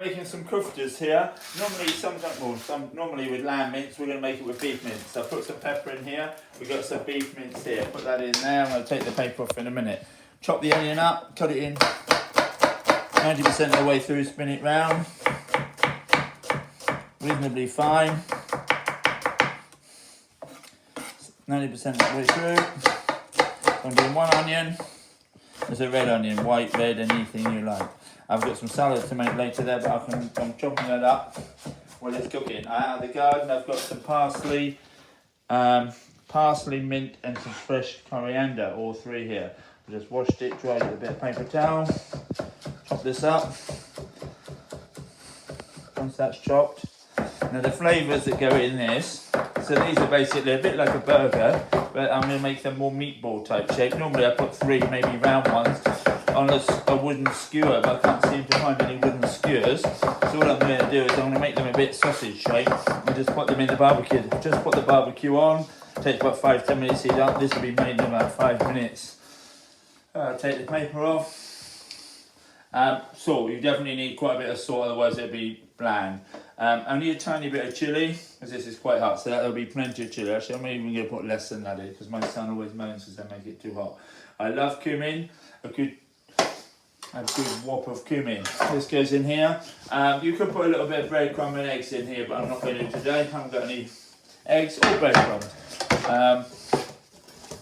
Making some koftas here. Normally with lamb mince, we're going to make it with beef mince. So I put some pepper in here. We've got some beef mince here. Put that in there. I'm going to take the paper off in a minute. Chop the onion up, cut it in 90% of the way through, spin it round. Reasonably fine. 90% of the way through. I'm doing one onion. There's a red onion, white, red, anything you like. I've got some salad to make later there, but I'm chopping that up while it's cooking. Out of the garden, I've got some parsley, mint, and some fresh coriander, all three here. I just washed it, dried it with a bit of paper towel. Chop this up. Once that's chopped. Now the flavours that go in this, so these are basically a bit like a burger, but I'm going to make them more meatball type shape. Normally I put 3 maybe round ones on a wooden skewer, but I can't seem to find any wooden skewers. So what I'm going to do is I'm going to make them a bit sausage shape and just put them in the barbecue. Just put the barbecue on. Takes about 5-10 minutes to heat up. This will be made in about 5 minutes. Take the paper off. Salt. You definitely need quite a bit of salt, otherwise it'll be bland. Only a tiny bit of chilli, because this is quite hot, so that'll be plenty of chilli. Actually, I'm even going to put less than that in, because my son always moans because I make it too hot. I love cumin. A good whop of cumin. This goes in here. You could put a little bit of breadcrumb and eggs in here, but I'm not going to do today. I haven't got any eggs or breadcrumbs.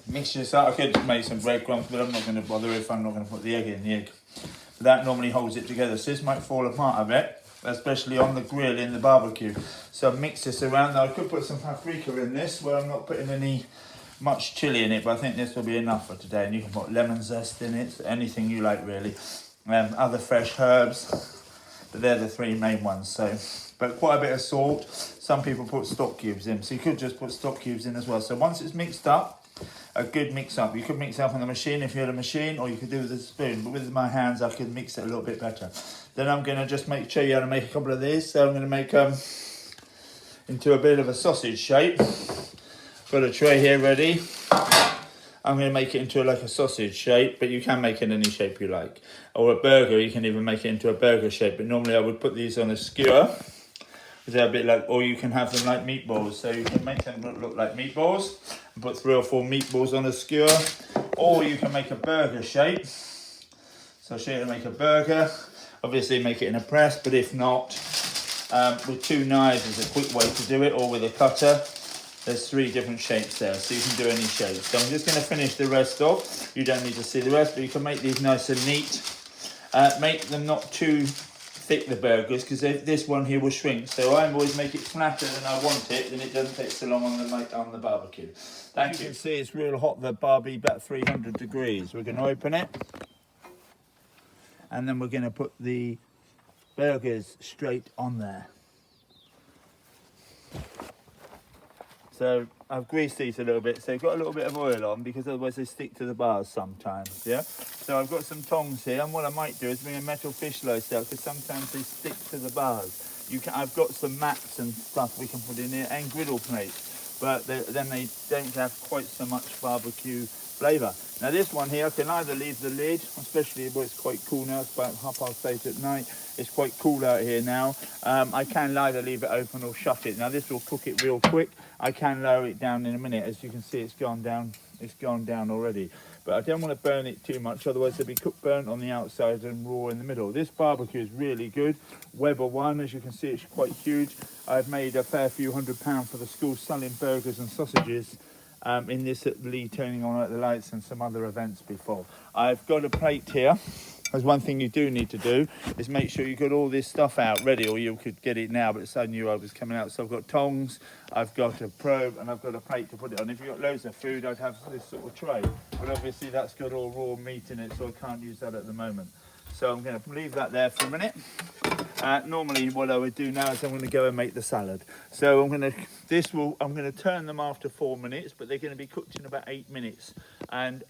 Mix this up. I could just make some breadcrumbs, but I'm not going to bother if I'm not going to put the egg in the egg. But that normally holds it together. So this might fall apart a bit, especially on the grill in the barbecue. So mix this around. Now I could put some paprika in this, where I'm not putting any much chili in it, but I think this will be enough for today. And you can put lemon zest in it, anything you like really. Other fresh herbs, but they're the 3 main ones. So, but quite a bit of salt. Some people put stock cubes in, so you could just put stock cubes in as well. So once it's mixed up, a good mix up. You could mix it up on the machine if you had a machine, or you could do it with a spoon, but with my hands I could mix it a little bit better. Then I'm going to just show you how to make a couple of these. So I'm going to make into a bit of a sausage shape. Got a tray here ready. I'm going to make it into like a sausage shape, but you can make it any shape you like. Or a burger, you can even make it into a burger shape, but normally I would put these on a skewer. They're a bit like, or you can have them like meatballs. So you can make them look like meatballs and put 3 or 4 meatballs on a skewer. Or you can make a burger shape. So I'll show you how to make a burger. Obviously make it in a press, but if not, with 2 knives is a quick way to do it, or with a cutter. There's 3 different shapes there, so you can do any shape. So I'm just going to finish the rest off. You don't need to see the rest, but you can make these nice and neat. Make them not too thick, the burgers, because this one here will shrink. So I always make it flatter than I want it, then it doesn't take so long on the barbecue. Thank you. You can see it's real hot, the barbie, about 300 degrees. We're going to open it. And then we're going to put the burgers straight on there. So I've greased these a little bit, so I've got a little bit of oil on, because otherwise they stick to the bars sometimes, yeah? So I've got some tongs here, and what I might do is bring a metal fish slice out, because sometimes they stick to the bars. I've got some mats and stuff we can put in here, and griddle plates, but then they don't have quite so much barbecue flavour. Now this one here, I can either leave the lid, especially where it's quite cool now, it's about 8:30 at night. It's quite cool out here now. I can either leave it open or shut it. Now this will cook it real quick. I can lower it down in a minute. As you can see, it's gone down already. But I don't want to burn it too much, otherwise it'll be burnt on the outside and raw in the middle. This barbecue is really good. Weber one, as you can see, it's quite huge. I've made a fair few £100 for the school selling burgers and sausages in this at Lee Turning On at the Lights and some other events before. I've got a plate here. There's one thing you do need to do is make sure you've got all this stuff out ready, or you could get it now, but I knew I was coming out. So I've got tongs, I've got a probe, and I've got a plate to put it on. If you've got loads of food, I'd have this sort of tray. But obviously that's got all raw meat in it, so I can't use that at the moment. So I'm going to leave that there for a minute. Normally what I would do now is I'm going to go and make the salad. So I'm going to turn them after 4 minutes, but they're going to be cooked in about 8 minutes. And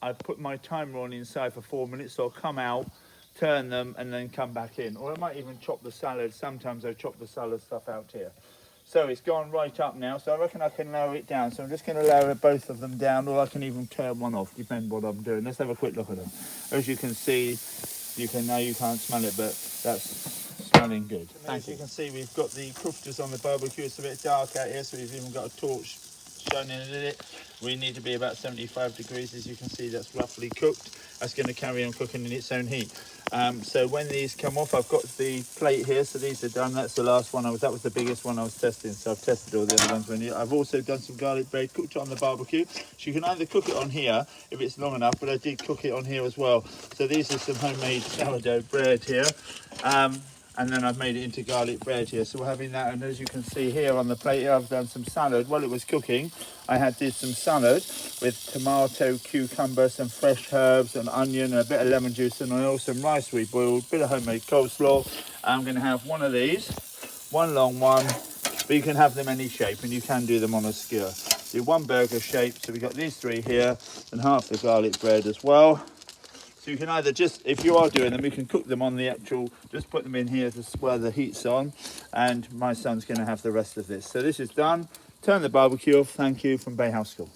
I put my timer on inside for 4 minutes, so I'll come out, turn them, and then come back in. Or I might even chop the salad. Sometimes I chop the salad stuff out here. So it's gone right up now, so I reckon I can lower it down. So I'm just going to lower both of them down, or I can even turn one off, depending what I'm doing. Let's have a quick look at them. As you can see, now you can't smell it, but that's smelling good. As you can see, we've got the Koftas on the barbecue. It's a bit dark out here, so we've even got a torch shining in it. We need to be about 75 degrees. As you can see, that's roughly cooked. That's going to carry on cooking in its own heat. So when these come off, I've got the plate here, so these are done. That's the last one. That was the biggest one I was testing, so I've tested all the other ones. I've also done some garlic bread, cooked it on the barbecue. So you can either cook it on here if it's long enough, but I did cook it on here as well. So these are some homemade sourdough bread here. And then I've made it into garlic bread here, so we're having that. And as you can see here on the plate here, I've done some salad. While it was cooking, did some salad with tomato, cucumber, some fresh herbs, an onion, a bit of lemon juice, and oil, some rice we boiled, a bit of homemade coleslaw. I'm going to have one of these, one long one, but you can have them any shape, and you can do them on a skewer. Do one burger shape, so we've got these three here, and half the garlic bread as well. So you can either just, if you are doing them, you can cook them on the actual, just put them in here just where the heat's on, and my son's going to have the rest of this. So this is done. Turn the barbecue off. Thank you from Bay House School.